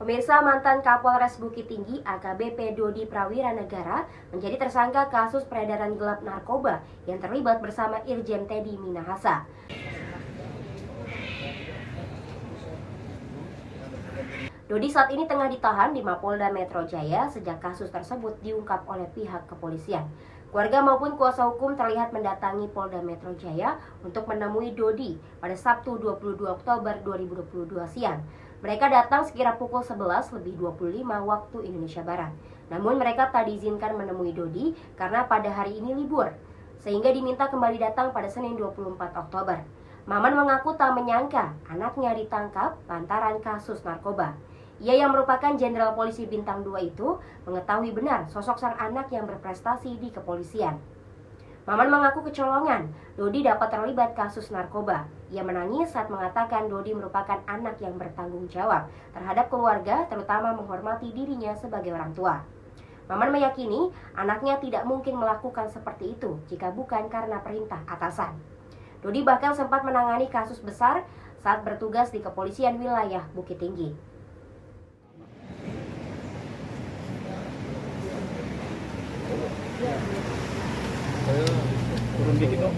Pemirsa, mantan Kapolres Bukit Tinggi AKBP Dodi Prawiranegara menjadi tersangka kasus peredaran gelap narkoba yang terlibat bersama Irjen Teddy Minahasa. Dodi saat ini tengah ditahan di Mapolda Metro Jaya sejak kasus tersebut diungkap oleh pihak kepolisian. Keluarga maupun kuasa hukum terlihat mendatangi Polda Metro Jaya untuk menemui Dodi pada Sabtu 22 Oktober 2022 siang. Mereka datang sekira pukul 11:25 waktu Indonesia Barat. Namun mereka tak diizinkan menemui Dodi karena pada hari ini libur, sehingga diminta kembali datang pada Senin 24 Oktober. Maman mengaku tak menyangka anaknya ditangkap lantaran kasus narkoba. Ia yang merupakan Jenderal Polisi Bintang 2 itu mengetahui benar sosok sang anak yang berprestasi di kepolisian. Maman mengaku kecolongan Dodi dapat terlibat kasus narkoba. Ia menangis saat mengatakan Dodi merupakan anak yang bertanggung jawab terhadap keluarga, terutama menghormati dirinya sebagai orang tua. Maman meyakini anaknya tidak mungkin melakukan seperti itu jika bukan karena perintah atasan. Dodi bahkan sempat menangani kasus besar saat bertugas di kepolisian wilayah Bukit Tinggi. Saya turun dikit dong,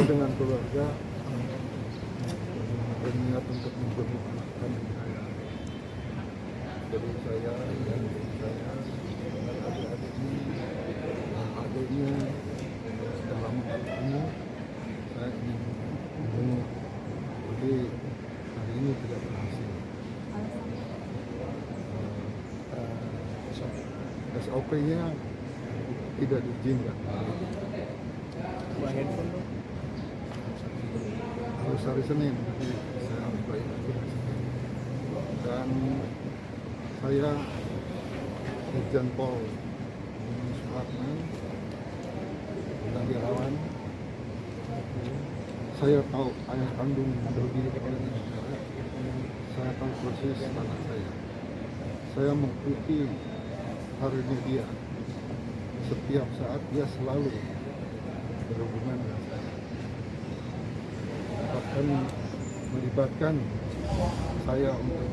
dengan keluarga berniat untuk menjemput anak kandung saya. Jadi saya dan istri saya, adik-adiknya, adiknya dalam ini saya ingin membunuh. Jadi hari ini tidak berhasil. SOP-nya tidak diizinkan. Harus hari Senin, jadi saya harus balik lagi hari Senin. Dan saya Irjen Pol Suratman dan Irawan, saya tahu ayah kandung Dodi Prawiranegara, saya tahu persis anak saya. Saya mengikuti harinya dia. Setiap saat dia selalu berhubungan dengan saya. Bahkan melibatkan saya untuk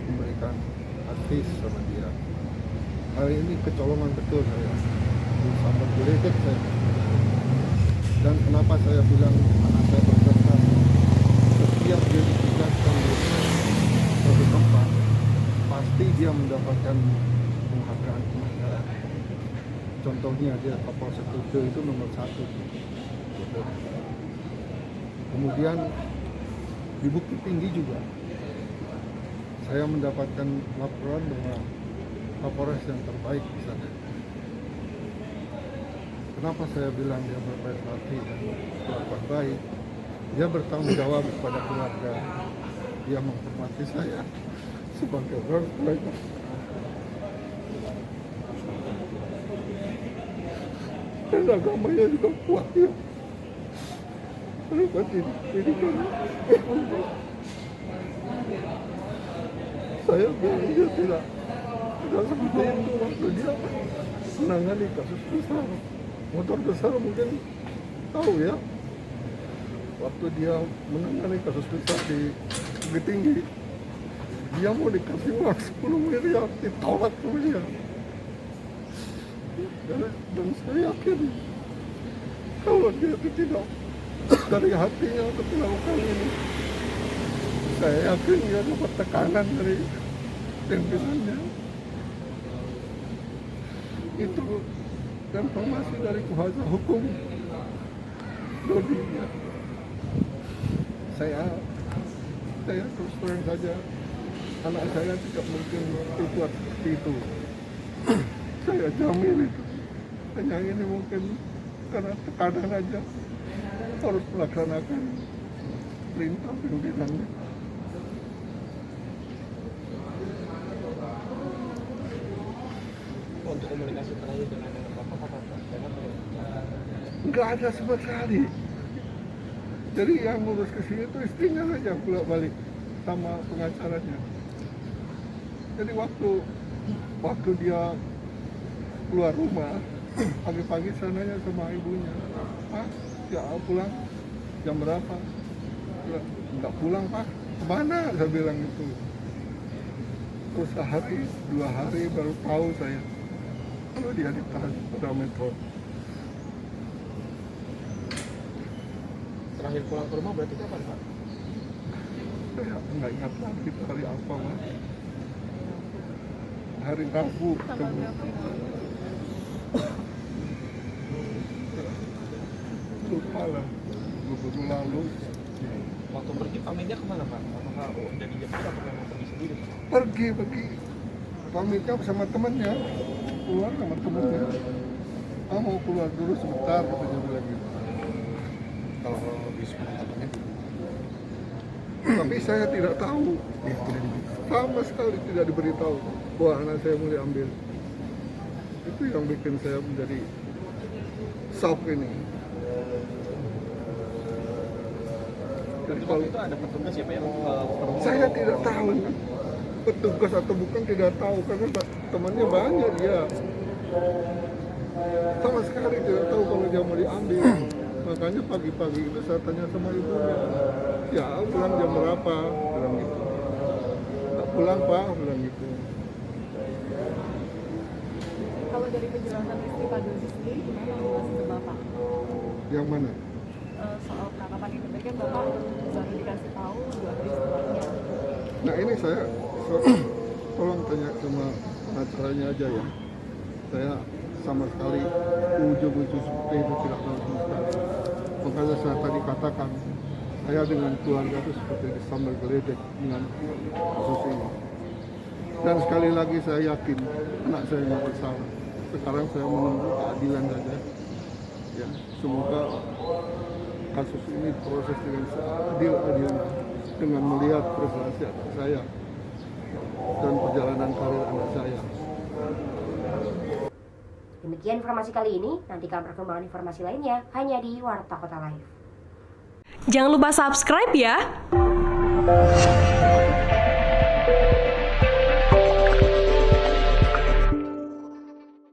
memberikan advice sama dia. Hari ini kecolongan betul saya. Sampai geledek saya. Dan kenapa saya bilang anak saya berprestasi? Setiap dia ditugaskan di suatu tempat, pasti dia mendapatkan penghargaan. Contohnya dia Kapal Sekutu itu nomor 1. Kemudian di Bukit Tinggi juga saya mendapatkan laporan bahwa Kapolres yang terbaik di sana. Kenapa saya bilang dia berprestasi dan kelakuan baik? Dia bertanggung jawab kepada keluarga. Dia menghormati saya sebagai orang tuanya. Dan agamanya juga kuat ya. Mereka didikan. Saya bilang dia tidak seperti itu waktu dia menangani kasus besar. Motor besar mungkin tahu ya. Waktu dia menangani kasus besar di Bukit Tinggi, dia mau dikasih uang 10 miliar, ditolak sama dia. Dan saya yakin kalau dia itu tidak dari hatinya untuk melakukan ini, saya yakin dia dapat tekanan dari pimpinannya. Itu informasi dari kuasa hukum Dodi. Saya terus terang saja, anak saya tidak mungkin berbuat seperti itu. Saya jamin itu. Hanya ini mungkin karena tekanan aja harus melaksanakan perintah pimpinannya. Untuk komunikasi terakhir dengan Bapak, Enggak ada sama sekali. Jadi yang ngurus ke sini itu istrinya saja pulang balik sama pengacaranya. Jadi waktu dia keluar rumah, pagi-pagi sananya sama ibunya, Pak, ya pulang jam berapa? Enggak pulang Pak, kemana? Saya bilang itu. Kok sehari 2 hari baru tahu saya kalau dia ditahan Polda Metro. Terakhir pulang ke rumah berarti kapan, Pak? Saya nggak ingat lagi hari apa, Mas. Hari Rabu ketemu. Lupa lah, 2 minggu lalu. Waktu pergi pamitnya kemana, Pak? Apakah jadi jemput atau memang pergi sendiri, Pak? Pergi pamitnya sama temannya, keluar sama temannya. Mau keluar dulu sebentar, katanya bilang gitu. Kalau Wisma katanya Tapi saya tidak tahu, sama sekali tidak diberitahu bahwa anak saya mau diambil. Itu yang bikin saya menjadi shock ini. Jadi kalau Itu ada petugas ya, Pak, yang saya tidak tahu petugas atau bukan, tidak tahu karena temannya banyak dia. Sama sekali tidak tahu kalau dia mau diambil. Makanya pagi-pagi itu saya tanya sama ibunya, ya pulang jam berapa? Bilang gitu. Nggak pulang Pak, bilang gitu. Kalau dari penjelasan istri Pak Dodi sendiri, gimana masih ke Bapak? Yang mana? Soal penangkapan itu, tadi kan Bapak baru dikasih tahu 2 hari setelahnya. Nah ini saya tolong tanya sama pengacaranya aja ya. Saya sama sekali ujung-ujung seperti itu tidak tahu sama sekali. Makanya saya tadi katakan, saya dengan keluarga itu seperti disambal geledek dengan kasus ini. Dan sekali lagi saya yakin anak saya nggak bersalah. Sekarang saya menunggu keadilan saja. Ya, semoga kasus ini proses dengan seadil-adilnya dengan melihat prestasi anak saya dan perjalanan karir anak saya. Demikian informasi kali ini, nantikan perkembangan informasi lainnya hanya di Warta Kota Live. Jangan lupa subscribe ya.